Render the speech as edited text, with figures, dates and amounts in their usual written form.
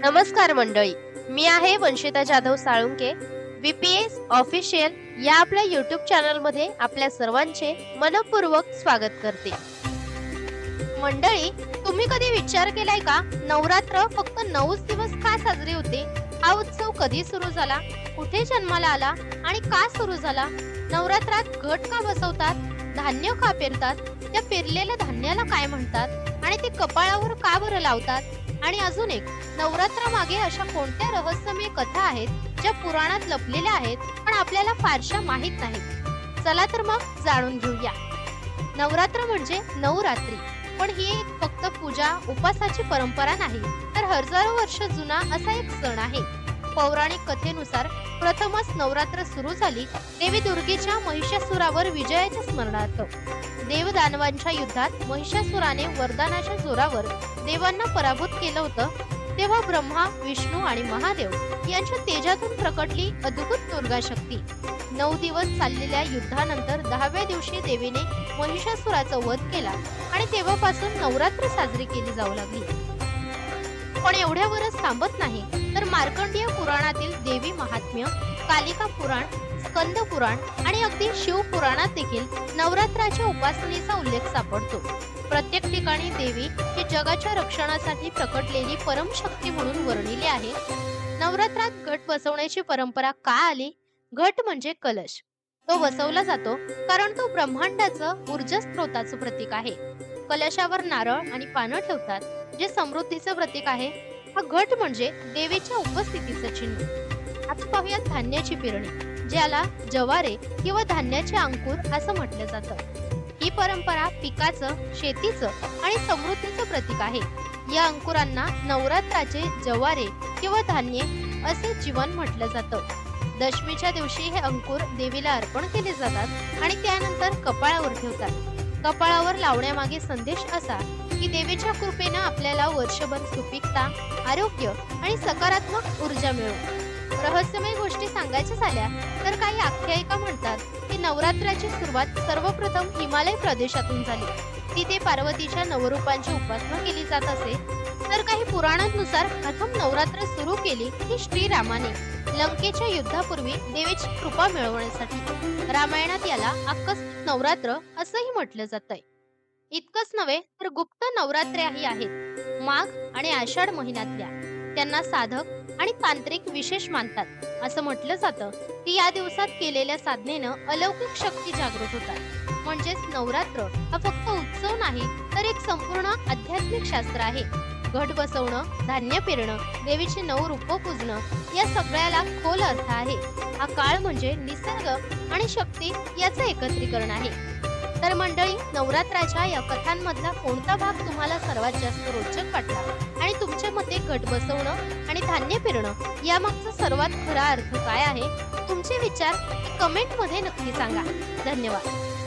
नमस्कार मंडळी, मी आहे वंशिता जाधव साळुंके. VPS ऑफिशियल या आपल्या YouTube चॅनलमध्ये आपल्या सर्वांचे मनपूर्वक स्वागत करते. मंडळी, तुम्ही कधी विचार केलाय का, नवरात्र फक्त 9च दिवस का साजरी होते? हा उत्सव कधी सुरू झाला, कुठे जन्माला आला आणि का सुरू झाला? नवरात्रात घट का बसवतात, धान्य का पेरतात, त्या पेरलेल्या धान्याला काय म्हणतात आणि ते कपाळावर का बरं लावतात? आणि अजून एक, नवरात्रामागे अशा कोणत्या रहस्यमय कथा आहेत ज्या पुराणात लपलेल्या आहेत पण आपल्याला फारशा माहित नाहीत? चला तर मग जाणून घेऊया. नवरात्र म्हणजे 9 रात्री, पण ही एक फक्त पूजा उपासाची परंपरा नाही, तर हजारो वर्ष जुना असा एक सण आहे. पौराणिक कथेनुसार प्रथमच नवरात्र सुरू झाली देवी दुर्गेच्या महिषासुरावर विजयाच्या स्मरणार्थ. देवदानवांच्या युद्धात महिषासुराने वरदानाच्या जोरावर देवांना पराभूत केलं होतं. तेव्हा ब्रह्मा, विष्णू आणि महादेव यांच्या तेजातून प्रकटली अद्भुत दुर्गा शक्ती. 9 दिवस चाललेल्या युद्धानंतर 10व्या दिवशी देवीने महिषासुराचा वध केला आणि तेव्हापासून नवरात्र साजरी केली जाऊ लागली. पण एवढ्यावरच थांबत नाही, तर मार्कंडेय पुराणातील देवी महात्म्य, कालिका पुराण, स्कंद पुराण आणि अगदी शिव पुराणात देखील नवरात्राच्या उपासनेचा उल्लेख सापडतो. प्रत्येक ठिकाणी देवी ही जगाच्या रक्षणासाठी प्रकटलेली परमशक्ती म्हणून वर्णिली आहे. नवरात्रात घट बसवण्याची परंपरा का आली? घट म्हणजे कलश. तो बसवला जातो कारण तो ब्रह्मांडाचं ऊर्जा स्त्रोताचं प्रतीक आहे. कलशावर नारळ आणि पानं ठेवतात, जे समृद्धीचं प्रतीक आहे. हा घट म्हणजे देवीच्या उपस्थितीचं चिन्ह. आता पाहूयात धान्याची पेरणी, ज्याला जवारे किंवा धान्याचे अंकुर असं म्हटलं जातं. ही परंपरा पिकाचं, शेतीचं आणि समृद्धीचं प्रतीक आहे. या अंकुरांना नवरात्राचे जवारे किंवा धान्य असे जीवन म्हटलं जातं. दशमीच्या दिवशी हे अंकुर देवीला अर्पण केले जातात आणि त्यानंतर कपाळावर ठेवतात. कपाळावर लावण्यामागे संदेश असा की देवीच्या कृपेनं आपल्याला वर्षभर सुपीकता, आरोग्य आणि सकारात्मक ऊर्जा मिळो. रहस्यमय गोष्टी सांगायच्या झाल्या तर काही आख्यायिका म्हणतात की नवरात्राची सुरुवात सर्वप्रथम हिमालय प्रदेशातून झाली. तिथे पार्वतीच्या नवरूपांची उपासना केली जात असे. तर काही पुराणांनुसार प्रथम नवरात्र सुरू केली ती श्रीरामाने लंकेच्या युद्धापूर्वी देवीची कृपा मिळवण्यासाठी. रामायणात याला आकस्मिक नवरात्र असंही म्हटलं जातंय. इतकंच नव्हे तर गुप्त नवरात्र्याही आहेत, माघ आणि आषाढ महिन्यातल्या. त्यांना साधक आणि तांत्रिक विशेष मानतात. असं म्हटलं जातं की या दिवसात केलेल्या साधनेनं अलौकिक शक्ती जागृत होतात. म्हणजेच नवरात्र हा फक्त उत्सव नाही, तर एक संपूर्ण आध्यात्मिक शास्त्र आहे. घट बसवणं, धान्य पेरणं, देवीची 9 रूपं पूजणं, या सगळ्याला खोल अर्थ आहे. हा काळ म्हणजे निसर्ग आणि शक्ती याचं एकत्रीकरण आहे. तर मंडळी, नवरात्राच्या या कथांमधला कोणता भाग तुम्हाला सर्वात जास्त रोचक वाटला आणि तुमच्या मते घट बसवणं आणि धान्य पेरणं यामागचा सर्वात खरा अर्थ काय आहे? तुमचे विचार कमेंट मध्ये नक्की सांगा. धन्यवाद.